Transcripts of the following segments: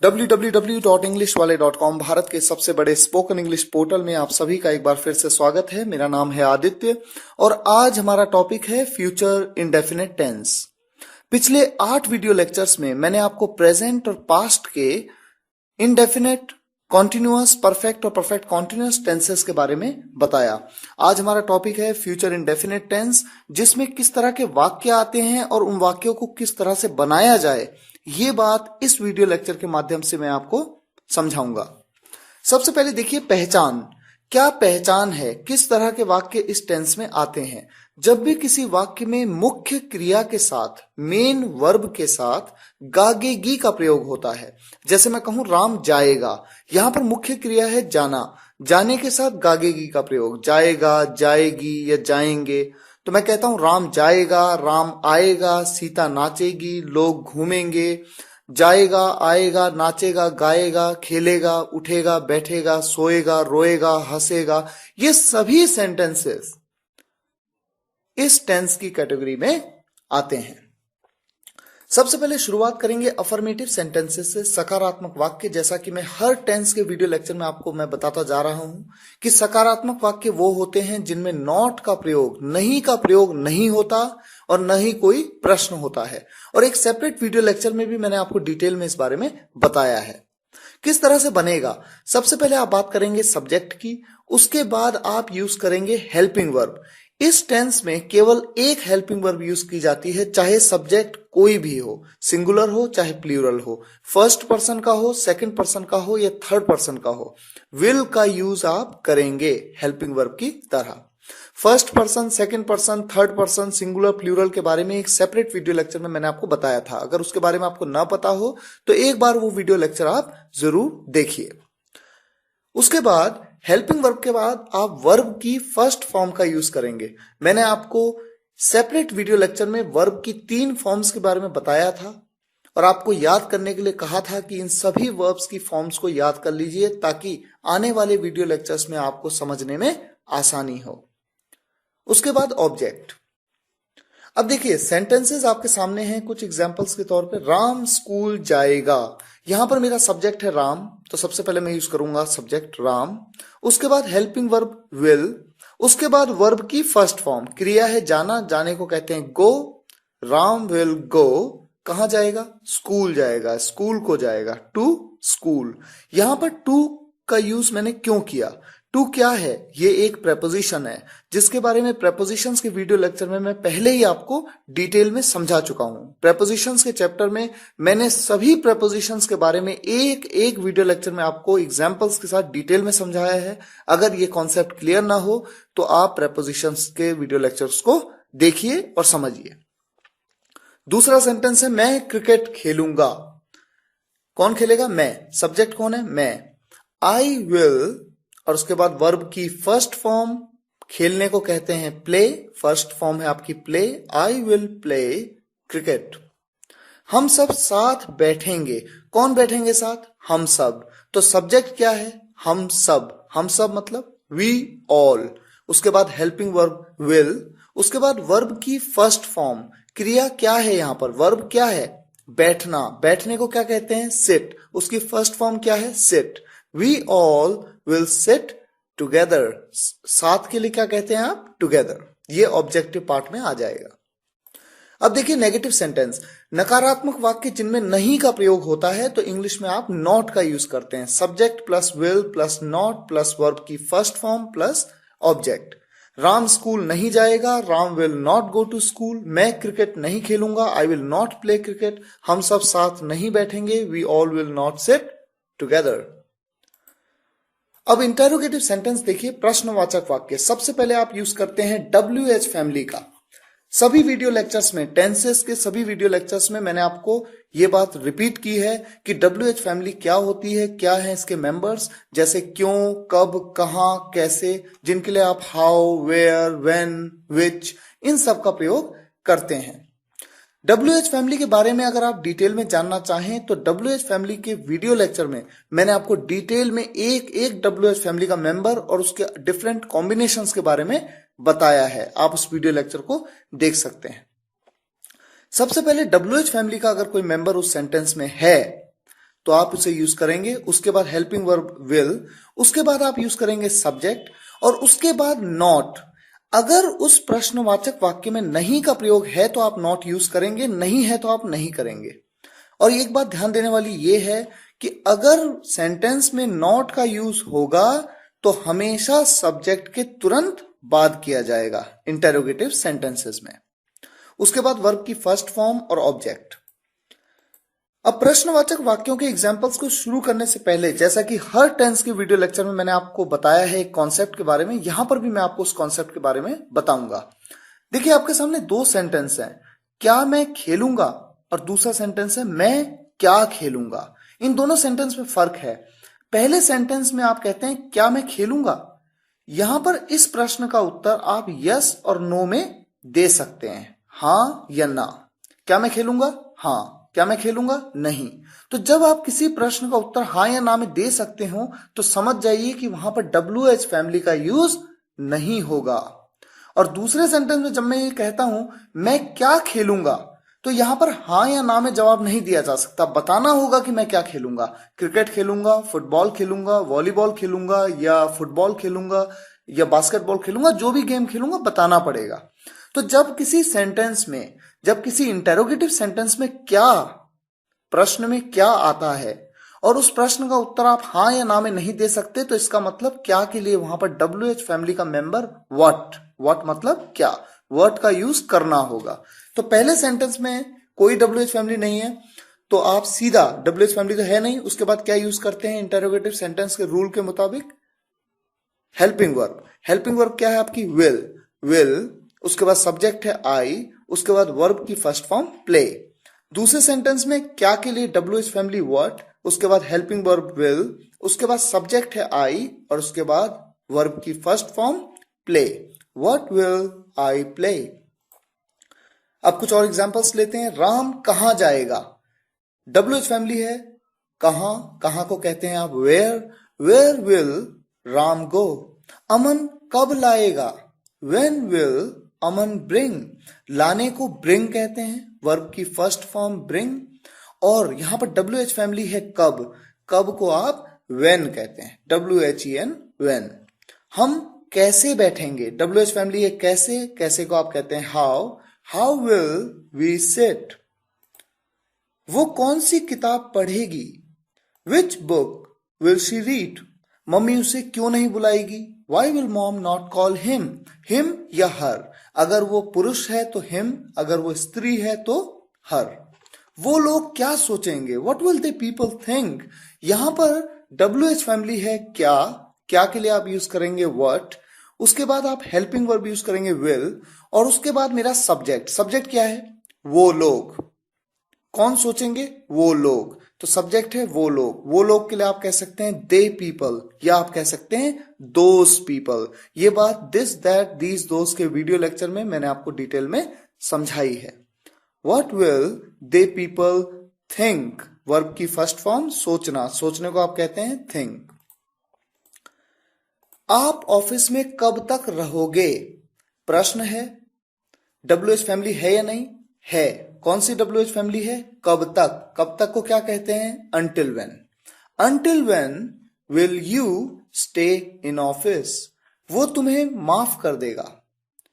www.englishwale.com Bharat के सबसे बड़े स्पोकन इंग्लिश पोर्टल में आप सभी का एक बार फिर से स्वागत है। मेरा नाम है आदित्य और आज हमारा टॉपिक है फ्यूचर इंडेफिनिट टेंस। पिछले 8 वीडियो लेक्चर्स में मैंने आपको प्रेजेंट और पास्ट के इंडेफिनिट, कॉन्टिन्यूअस, परफेक्ट और परफेक्ट कॉन्टिन्यूअस टेंसेस के बारे में बताया। आज हमारा टॉपिक है फ्यूचर इंडेफिनिट टेंस, जिसमें किस तरह के वाक्य आते हैं और उन वाक्यों को किस तरह से बनाया जाए, ये बात इस वीडियो लेक्चर के माध्यम से मैं आपको समझाऊंगा। सबसे पहले देखिए पहचान। क्या पहचान है, किस तरह के वाक्य इस टेंस में आते हैं। जब भी किसी वाक्य में मुख्य क्रिया के साथ, मेन वर्ब के साथ गागेगी का प्रयोग होता है, जैसे मैं कहूं राम जाएगा, यहां पर मुख्य क्रिया है जाना, जाने के साथ गागेगी का प्रयोग, जाएगा, जाएगी या जाएंगे। तो मैं कहता हूं राम जाएगा, राम आएगा, सीता नाचेगी, लोग घूमेंगे। जाएगा, आएगा, नाचेगा, गाएगा, खेलेगा, उठेगा, बैठेगा, सोएगा, रोएगा, हंसेगा, ये सभी सेंटेंसेस इस टेंस की कैटेगरी में आते हैं। सबसे पहले शुरुआत करेंगे अफर्मेटिव सेंटेंसेस से, सकारात्मक वाक्य। जैसा कि मैं हर टेंस के वीडियो लेक्चर में आपको मैं बताता जा रहा हूं कि सकारात्मक वाक्य वो होते हैं जिनमें नॉट का प्रयोग, नहीं का प्रयोग नहीं होता और न ही कोई प्रश्न होता है। और एक सेपरेट वीडियो लेक्चर में भी मैंने आपको डिटेल में इस बारे में बताया है किस तरह से बनेगा। सबसे पहले आप बात करेंगे सब्जेक्ट की, उसके बाद आप यूज करेंगे हेल्पिंग वर्ब। इस टेंस में केवल एक हेल्पिंग वर्ब यूज की जाती है, चाहे सब्जेक्ट कोई भी हो, सिंगुलर हो चाहे प्लूरल हो, फर्स्ट पर्सन का हो, सेकंड पर्सन का हो या थर्ड पर्सन का हो। विल का यूज आप करेंगे हेल्पिंग वर्ब की तरह। First person, second person, third person, singular, plural के बारे में एक सेपरेट वीडियो लेक्चर में मैंने आपको बताया था। अगर उसके बारे में आपको ना पता हो तो एक बार वो वीडियो लेक्चर आप जरूर देखिए। उसके बाद हेल्पिंग वर्ब के बाद आप वर्ब की फर्स्ट फॉर्म का यूज करेंगे। मैंने आपको सेपरेट वीडियो लेक्चर में वर्ब की 3 फॉर्म्स के बारे में बताया था और आपको याद करने के लिए कहा था कि इन सभी वर्ब्स की फॉर्म्स को याद कर लीजिए ताकि आने वाले वीडियो लेक्चर्स में आपको समझने में आसानी हो। उसके बाद ऑब्जेक्ट। अब देखिए सेंटेंसेस आपके सामने हैं कुछ एग्जांपल्स के तौर पे। राम स्कूल जाएगा, यहां पर मेरा सब्जेक्ट है राम, तो सबसे पहले मैं यूज करूंगा सब्जेक्ट राम। उसके बाद हेल्पिंग वर्ब विल, उसके बाद वर्ब की फर्स्ट फॉर्म, क्रिया है जाना, जाने को कहते हैं गो। राम विल गो, कहां जाएगा? स्कूल जाएगा, स्कूल को जाएगा, टू स्कूल। यहां पर टू का यूज मैंने क्यों किया? टू क्या है? ये एक प्रेपोजिशन है जिसके बारे में प्रेपोजिशंस के वीडियो लेक्चर में मैं पहले ही आपको डिटेल में समझा चुका हूं। प्रेपोजिशंस के चैप्टर में मैंने सभी प्रेपोजिशंस के बारे में एक एक वीडियो लेक्चर में आपको एग्जांपल्स के साथ डिटेल में समझाया है। अगर ये कॉन्सेप्ट क्लियर ना हो तो आप प्रेपोजिशंस के वीडियो लेक्चर्स को देखिए और समझिए। दूसरा सेंटेंस है मैं क्रिकेट खेलूंगा। कौन खेलेगा? मैं। सब्जेक्ट कौन है? मैं। आई विल, और उसके बाद वर्ब की फर्स्ट फॉर्म, खेलने को कहते हैं प्ले, फर्स्ट फॉर्म है आपकी play. I will play cricket. हम सब साथ बैठेंगे। कौन बैठेंगे साथ? हम सब। तो सब्जेक्ट क्या है? हम सब। हम सब मतलब वी ऑल। उसके बाद हेल्पिंग वर्ब विल, उसके बाद वर्ब की फर्स्ट फॉर्म, क्रिया क्या है यहां पर? वर्ब क्या है? बैठना। बैठने को क्या कहते हैं? सिट। उसकी फर्स्ट फॉर्म क्या है? Seat. We all will sit together. साथ के लिए क्या कहते हैं आप? together. ये ऑब्जेक्टिव पार्ट में आ जाएगा। अब देखिए नेगेटिव सेंटेंस, नकारात्मक वाक्य जिनमें नहीं का प्रयोग होता है तो इंग्लिश में आप नॉट का यूज करते हैं। Subject plus will plus not plus verb की first form plus object. Ram school नहीं जाएगा, Ram will not go to school. मैं क्रिकेट नहीं खेलूंगा, I will not play cricket. हम सब साथ नहीं बैठेंगे, we all will not sit together. अब इंटरोगेटिव सेंटेंस देखिए, प्रश्नवाचक वाक्य। सबसे पहले आप यूज करते हैं WH फैमिली का। सभी वीडियो लेक्चर्स में, टेंसेस के सभी वीडियो लेक्चर्स में मैंने आपको ये बात रिपीट की है कि WH फैमिली क्या होती है, क्या है इसके मेंबर्स, जैसे क्यों, कब, कहां, कैसे, जिनके लिए आप हाउ, वेयर, व्हेन, विच, इन सब का प्रयोग करते हैं। WH फैमिली के बारे में अगर आप डिटेल में जानना चाहें तो WH फैमिली के वीडियो लेक्चर में मैंने आपको डिटेल में एक एक WH फैमिली का मेंबर और उसके डिफरेंट कॉम्बिनेशंस के बारे में बताया है। आप उस वीडियो लेक्चर को देख सकते हैं। सबसे पहले WH फैमिली का अगर कोई मेंबर उस सेंटेंस में है तो आप उसे यूज करेंगे। उसके बाद हेल्पिंग वर्ब विल, उसके बाद आप यूज करेंगे सब्जेक्ट, और उसके बाद नॉट। अगर उस प्रश्नवाचक वाक्य में नहीं का प्रयोग है तो आप नॉट यूज करेंगे, नहीं है तो आप नहीं करेंगे। और एक बात ध्यान देने वाली ये है कि अगर सेंटेंस में नॉट का यूज होगा तो हमेशा सब्जेक्ट के तुरंत बाद किया जाएगा इंटेरोगेटिव सेंटेंसेस में। उसके बाद वर्ब की फर्स्ट फॉर्म और ऑब्जेक्ट। अब प्रश्नवाचक वाक्यों के एग्जाम्पल्स को शुरू करने से पहले, जैसा कि हर टेंस के वीडियो लेक्चर में मैंने आपको बताया है एक कॉन्सेप्ट के बारे में, यहां पर भी मैं आपको उस कॉन्सेप्ट के बारे में बताऊंगा। देखिए, आपके सामने दो सेंटेंस हैं, क्या मैं खेलूंगा और दूसरा सेंटेंस है मैं क्या खेलूंगा। इन दोनों सेंटेंस में फर्क है। पहले सेंटेंस में आप कहते हैं क्या मैं खेलूंगा, यहां पर इस प्रश्न का उत्तर आप यस और नो में दे सकते हैं, हाँ या ना। क्या मैं खेलूंगा, हाँ। क्या मैं खेलूंगा, नहीं। तो जब आप किसी प्रश्न का उत्तर हाँ या ना में दे सकते हो तो समझ जाइए कि वहां पर WH फैमिली का यूज नहीं होगा। और दूसरे सेंटेंस में जब मैं ये कहता हूं मैं क्या खेलूंगा, तो यहां पर हाँ या ना में जवाब नहीं दिया जा सकता, बताना होगा कि मैं क्या खेलूंगा। क्रिकेट खेलूंगा, फुटबॉल खेलूंगा, वॉलीबॉल खेलूंगा, या फुटबॉल खेलूंगा, या बास्केटबॉल खेलूंगा, जो भी गेम खेलूंगा बताना पड़ेगा। तो जब किसी सेंटेंस में, जब किसी इंटेरोगेटिव सेंटेंस में क्या, प्रश्न में क्या आता है और उस प्रश्न का उत्तर आप हाँ या ना में नहीं दे सकते, तो इसका मतलब क्या के लिए वहां पर WH फैमिली का मेंबर व्हाट मतलब क्या, व्हाट का यूज करना होगा। तो पहले सेंटेंस में कोई WH फैमिली नहीं है तो आप सीधा, WH फैमिली तो है नहीं, उसके बाद क्या यूज करते हैं इंटेरोगेटिव सेंटेंस के रूल के मुताबिक, हेल्पिंग वर्ब। हेल्पिंग वर्ब क्या है आपकी, विल, उसके बाद सब्जेक्ट है आई, उसके बाद वर्ब की फर्स्ट फॉर्म प्ले। दूसरे सेंटेंस में क्या के लिए WH फैमिली व्हाट, उसके बाद हेल्पिंग वर्ब विल, उसके बाद सब्जेक्ट है आई, और उसके बाद वर्ब की first form play. What will I play. अब कुछ और एग्जांपल्स लेते हैं। राम कहां जाएगा, WH फैमिली है, कहां को कहते हैं आप वेयर विल राम गो। अमन कब लाएगा, व्हेन विल अमन ब्रिंग। लाने को ब्रिंग कहते हैं, वर्ब की फर्स्ट फॉर्म ब्रिंग। और यहां पर WH फैमिली है कब को आप व्हेन कहते हैं, WHEN व्हेन। हम कैसे बैठेंगे, WH फैमिली है कैसे को आप कहते हैं हाउ विल वी सिट। वो कौन सी किताब पढ़ेगी, which book will she read. मम्मी उसे क्यों नहीं बुलाएगी, why will mom not call him या हर। अगर वो पुरुष है तो हिम, अगर वो स्त्री है तो हर। वो लोग क्या सोचेंगे, what will they people think. यहां पर WH फैमिली है क्या के लिए आप यूज करेंगे व्हाट, उसके बाद आप हेल्पिंग वर्ब यूज करेंगे विल, और उसके बाद मेरा सब्जेक्ट क्या है, वो लोग। कौन सोचेंगे, वो लोग, तो सब्जेक्ट है वो लोग के लिए आप कह सकते हैं दे पीपल, या आप कह सकते हैं दोज पीपल। ये बात दिस दैट दीज दोज के वीडियो लेक्चर में मैंने आपको डिटेल में समझाई है। What will they people think, verb की फर्स्ट फॉर्म सोचने को आप कहते हैं थिंक। आप ऑफिस में कब तक रहोगे, प्रश्न है। WH फैमिली है या नहीं, है। कौन सी WH फैमिली है, कब तक को क्या कहते हैं, until when will you stay in office। वो तुम्हें माफ कर देगा,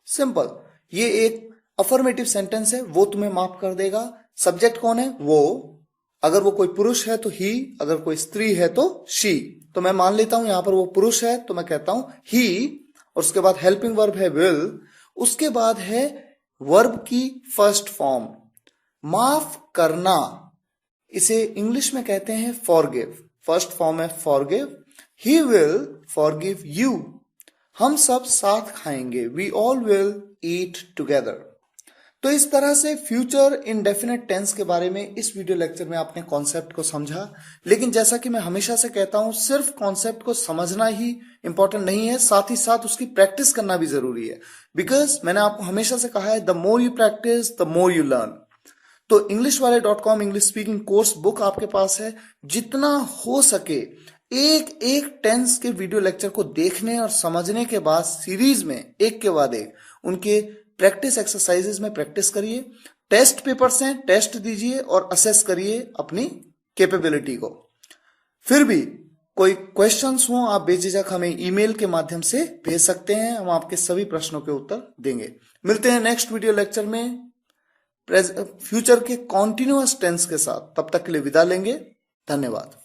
सिंपल। ये एक अफर्मेटिव सेंटेंस है, वो तुम्हें माफ कर देगा। सब्जेक्ट कौन है, वो। अगर वो कोई पुरुष है तो ही, अगर कोई स्त्री है तो शी। तो मैं मान लेता हूं यहां पर वो पुरुष है तो मैं कहता हूं ही, और उसके बाद हेल्पिंग वर्ब है विल, उसके बाद है वर्ब की फर्स्ट फॉर्म माफ करना, इसे इंग्लिश में कहते हैं फॉरगिव। फर्स्ट फॉर्म है forgive, he will forgive you. हम सब साथ खाएंगे, we all will eat together. तो इस तरह से फ्यूचर इंडेफिनिट टेंस के बारे में इस वीडियो लेक्चर में आपने कॉन्सेप्ट को समझा। लेकिन जैसा कि मैं हमेशा से कहता हूं, सिर्फ कॉन्सेप्ट को समझना ही इंपॉर्टेंट नहीं है, साथ ही साथ उसकी प्रैक्टिस करना भी जरूरी है। बिकॉज मैंने आपको हमेशा से कहा है, the more you practice the more you learn. तो englishwale.com English speaking course book आपके पास है। जितना हो सके एक टेंस के वीडियो लेक्चर को देखने और समझने के बाद सीरीज में एक के बाद एक उनके प्रैक्टिस एक्सरसाइजेस में प्रैक्टिस करिए। टेस्ट पेपर्स हैं, टेस्ट दीजिए और असेस करिए अपनी कैपेबिलिटी को। फिर भी कोई क्वेश्चंस हो आप बेझिझक हमें ईमेल के माध्यम से भेज सकते हैं, हम आपके सभी प्रश्नों के उत्तर देंगे। मिलते हैं नेक्स्ट वीडियो लेक्चर में फ्यूचर के कॉन्टिन्यूअस टेंस के साथ, तब तक के लिए विदा लेंगे। धन्यवाद।